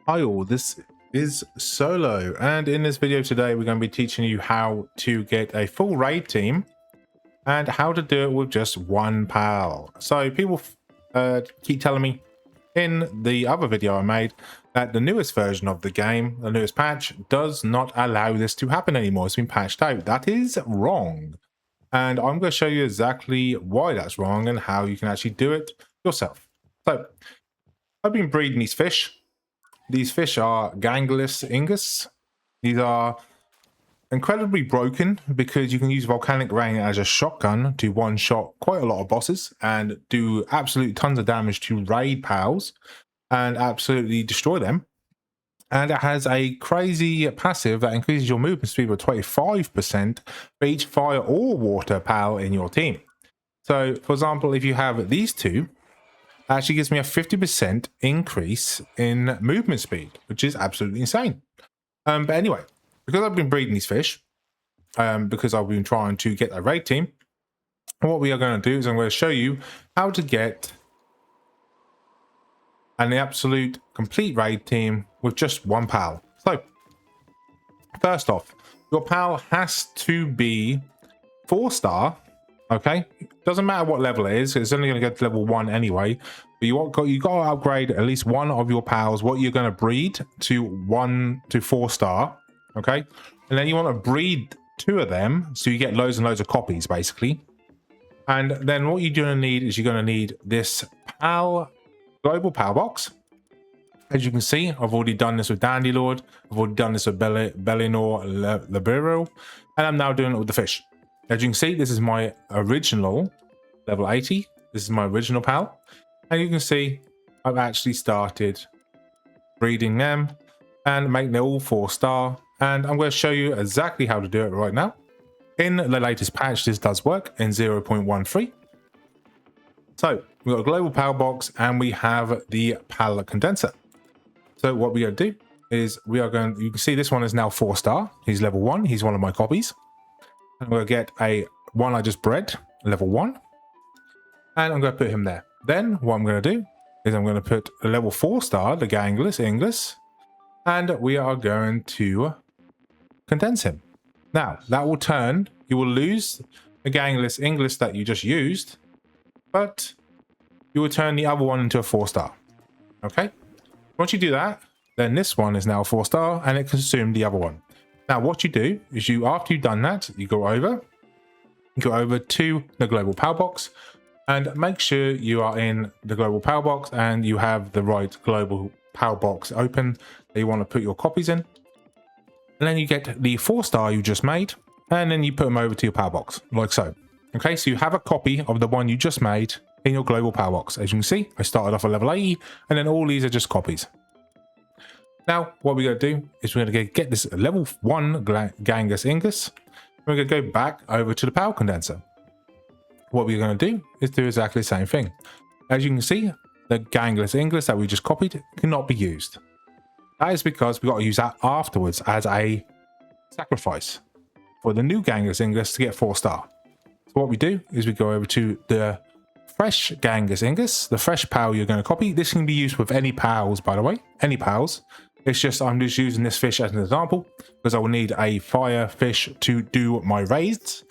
Hi all, this is Solo, and in this video today we're going to be teaching you how to get a full raid team and how to do it with just one pal. So people keep telling me in the other video I made that the newest version of the game, the newest patch, does not allow this to happen anymore. It's been patched out. That is wrong, and I'm going to show you exactly why that's wrong and how you can actually do it yourself. So I've been breeding these fish. These fish are gangless ingus. These are incredibly broken because you can use volcanic rain as a shotgun to one-shot quite a lot of bosses and do absolute tons of damage to raid pals and absolutely destroy them. And it has a crazy passive that increases your movement speed by 25% for each fire or water pal in your team. So, for example, if you have these two, actually gives me a 50% increase in movement speed, which is absolutely insane. But anyway, because I've been breeding these fish, because I've been trying to get a raid team, what we are going to do is I'm going to show you how to get an absolute complete raid team with just one pal. So, first off, your pal has to be 4-star. Okay, doesn't matter what level it is, it's only going to get to level 1 anyway, but you got to upgrade at least one of your pals, what you're going to breed, to 1 to 4-star. Okay, and then you want to breed 2 of them so you get loads and loads of copies basically. And then what you're going to need is you're going to need this Global Palbox. As you can see, I've already done this with Dandy Lord, I've already done this with Bellinor Liberal, and I'm now doing it with the fish. As you can see, this is my original level 80. This is my original pal. And you can see I've actually started breeding them and making them all 4-star. And I'm going to show you exactly how to do it right now. In the latest patch, this does work in 0.13. So we've got a Global Palbox and we have the Pal Condenser. So what we're going to do is you can see this one is now 4-star. He's level 1. He's one of my copies. I'm going to get one I just bred, level 1, and I'm going to put him there. Then what I'm going to do is I'm going to put a level 4-star, the gangless English, and we are going to condense him. Now that will turn, you will lose the gangless English that you just used, but you will turn the other one into a 4-star. Okay, once you do that, then this one is now a 4-star and it consumed the other one. Now, what you do is after you've done that, you go over to the Global Palbox and make sure you are in the Global Palbox and you have the right Global Palbox open that you want to put your copies in. And then you get the 4-star you just made and then you put them over to your Palbox, like so. Okay, so you have a copy of the one you just made in your Global Palbox. As you can see, I started off at level 80 and then all these are just copies. Now, what we're going to do is we're going to get this level 1 Gangus Ingus. We're going to go back over to the Pal Condenser. What we're going to do is do exactly the same thing. As you can see, the Gangless Ingus that we just copied cannot be used. That is because we've got to use that afterwards as a sacrifice for the new Gangless Ingus to get 4-star. So what we do is we go over to the fresh Gangus Ingus, the fresh pal you're going to copy. This can be used with any pals, by the way, any pals. It's just I'm just using this fish as an example because I will need a fire fish to do my raids,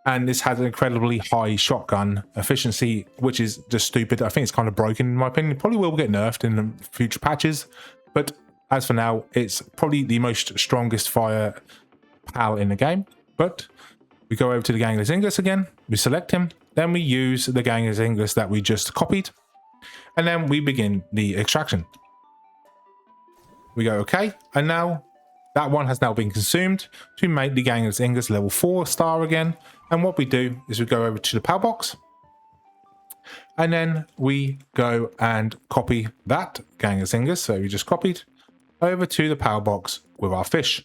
and this has an incredibly high shotgun efficiency, which is just stupid. I think it's kind of broken in my opinion. It probably will get nerfed in the future patches, but as for now, it's probably the most strongest fire pal in the game. But we go over to the Gangless Ingus again, we select him, then we use the Gangless Ingus that we just copied, and then we begin the extraction. We go okay, and now that one has now been consumed to make the Gangless Ingus level 4-star again. And what we do is we go over to the Palbox, and then we go and copy that Gangless Ingus, so we just copied, over to the Palbox with our fish.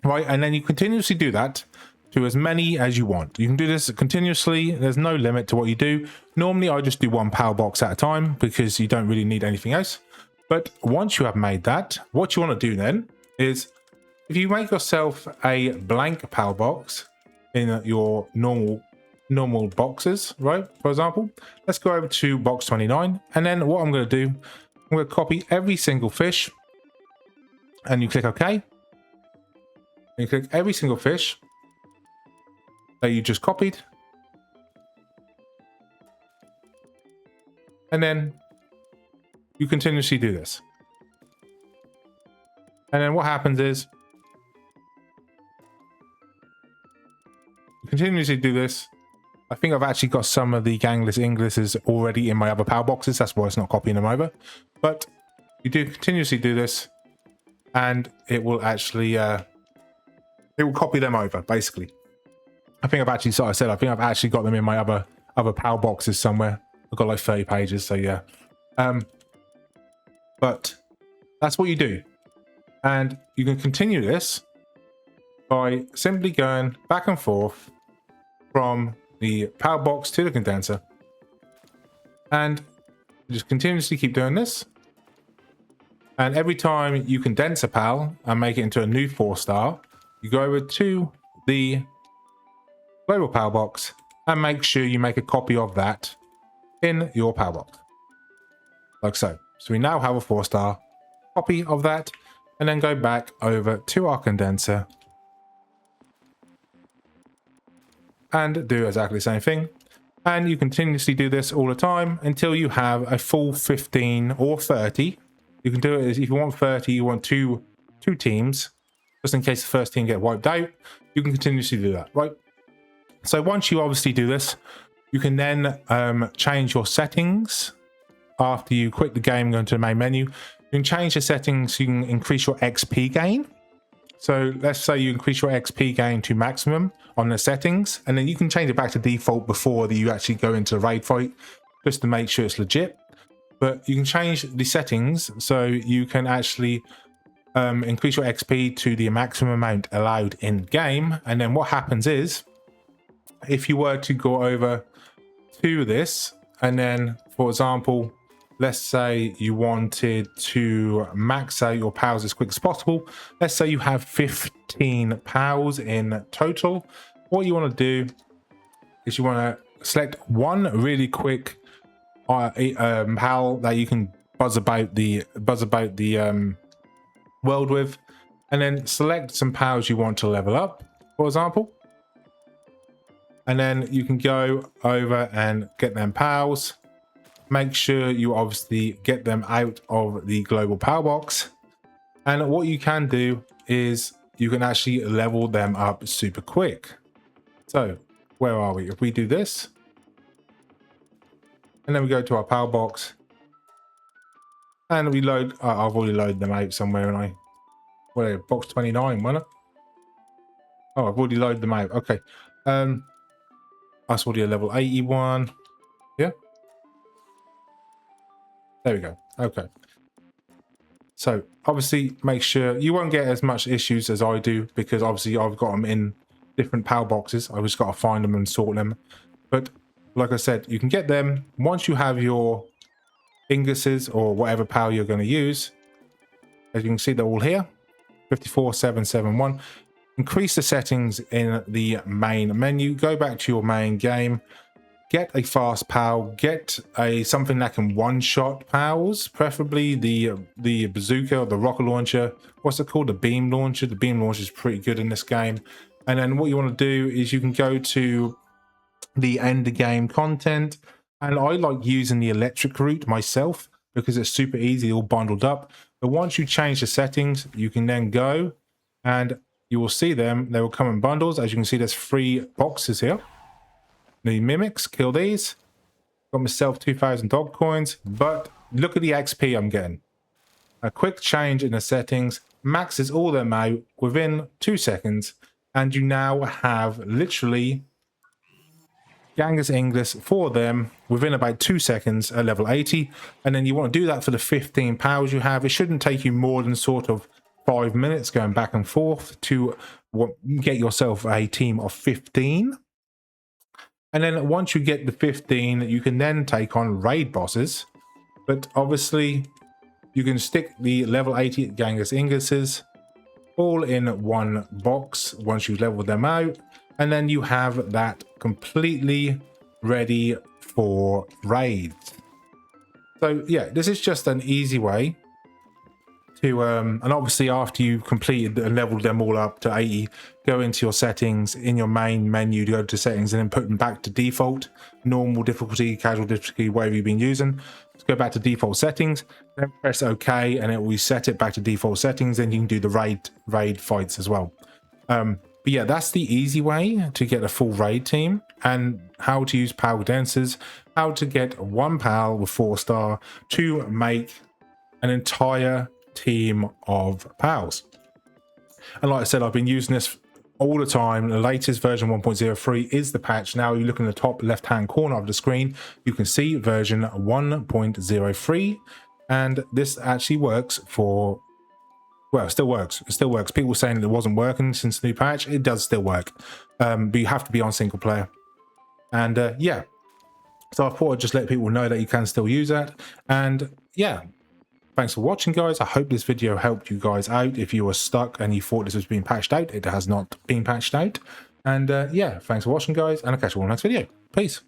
Right, and then you continuously do that to as many as you want. You can do this continuously, there's no limit to what you do. Normally I just do one Palbox at a time because you don't really need anything else. But once you have made that, what you want to do then is if you make yourself a blank Palbox in your normal boxes, right? For example, let's go over to box 29. And then what I'm going to do, I'm going to copy every single fish and you click OK. And you click every single fish that you just copied. And then you continuously do this. And then what happens is you continuously do this. I think I've actually got some of the gangless inglisses already in my other power boxes. That's why it's not copying them over. But you do continuously do this, and it will actually it will copy them over, basically. I think I've actually, so I said, I think I've actually got them in my other power boxes somewhere. I've got like 30 pages, so yeah. But that's what you do. And you can continue this by simply going back and forth from the power box to the condenser. And just continuously keep doing this. And every time you condense a PAL and make it into a new 4-star, you go over to the Global Palbox and make sure you make a copy of that in your power box. Like so. So we now have a 4-star copy of that, and then go back over to our condenser and do exactly the same thing. And you continuously do this all the time until you have a full 15 or 30. You can do it as if you want 30, you want two teams, just in case the first team get wiped out. You can continuously do that, right? So once you obviously do this, you can then change your settings after you quit the game, go into the main menu. You can change the settings so you can increase your XP gain. So let's say you increase your XP gain to maximum on the settings, and then you can change it back to default before you actually go into a raid fight, just to make sure it's legit. But you can change the settings so you can actually increase your XP to the maximum amount allowed in game. And then what happens is, if you were to go over to this, and then, for example, let's say you wanted to max out your powers as quick as possible. Let's say you have 15 powers in total. What you want to do is you want to select one really quick PAL that you can buzz about the world with, and then select some powers you want to level up, for example. And then you can go over and get them pals. Make sure you obviously get them out of the Global Palbox. And what you can do is you can actually level them up super quick. So where are we? If we do this, and then we go to our Palbox, and we load, I've already loaded them out somewhere, and box 29, wasn't it? Oh, I've already loaded them out. Okay. That's already a level 81. Yeah. There we go. Okay. So obviously make sure you won't get as much issues as I do, because obviously I've got them in different PAL boxes. I just got to find them and sort them. But like I said, you can get them once you have your inglisses or whatever PAL you're going to use. As you can see, they're all here. 54771. Increase the settings in the main menu. Go back to your main game. Get a fast PAL. Get something that can one-shot PALs, preferably the bazooka or the rocket launcher. What's it called? The beam launcher. The beam launcher is pretty good in this game. And then what you want to do is you can go to the end game content. And I like using the electric route myself because it's super easy, all bundled up. But once you change the settings, you can then go and you will see them. They will come in bundles. As you can see, there's 3 boxes here. The mimics, kill these. Got myself 2,000 dog coins, but look at the XP I'm getting. A quick change in the settings maxes all them out within 2 seconds, and you now have literally Gangus Inglis for them within about 2 seconds at level 80. And then you want to do that for the 15 powers you have. It shouldn't take you more than sort of 5 minutes going back and forth to get yourself a team of 15. And then once you get the 15, you can then take on raid bosses. But obviously, you can stick the level 80 Gangus Inglisses all in one box once you've leveled them out. And then you have that completely ready for raids. So yeah, this is just an easy way to and obviously after you completed and leveled them all up to 80, go into your settings in your main menu, go to settings and then put them back to default, normal difficulty, casual difficulty, whatever you've been using. Let's go back to default settings, then press OK and it will reset it back to default settings. Then you can do the raid fights as well. But yeah, that's the easy way to get a full raid team, and how to use pal condensers, how to get one pal with 4-star to make an entire team of pals. And like I said, I've been using this all the time. The latest version 1.0.3 is the patch. Now you look in the top left hand corner of the screen, you can see version 1.0.3, and this actually works for, well, it still works. It still works. People saying that it wasn't working since the new patch, it does still work, but you have to be on single player. And yeah, so I thought I'd just let people know that you can still use that. And yeah, thanks for watching, guys. I hope this video helped you guys out. If you were stuck and you thought this was being patched out, it has not been patched out. And yeah, thanks for watching, guys, and I'll catch you all in the next video. Peace.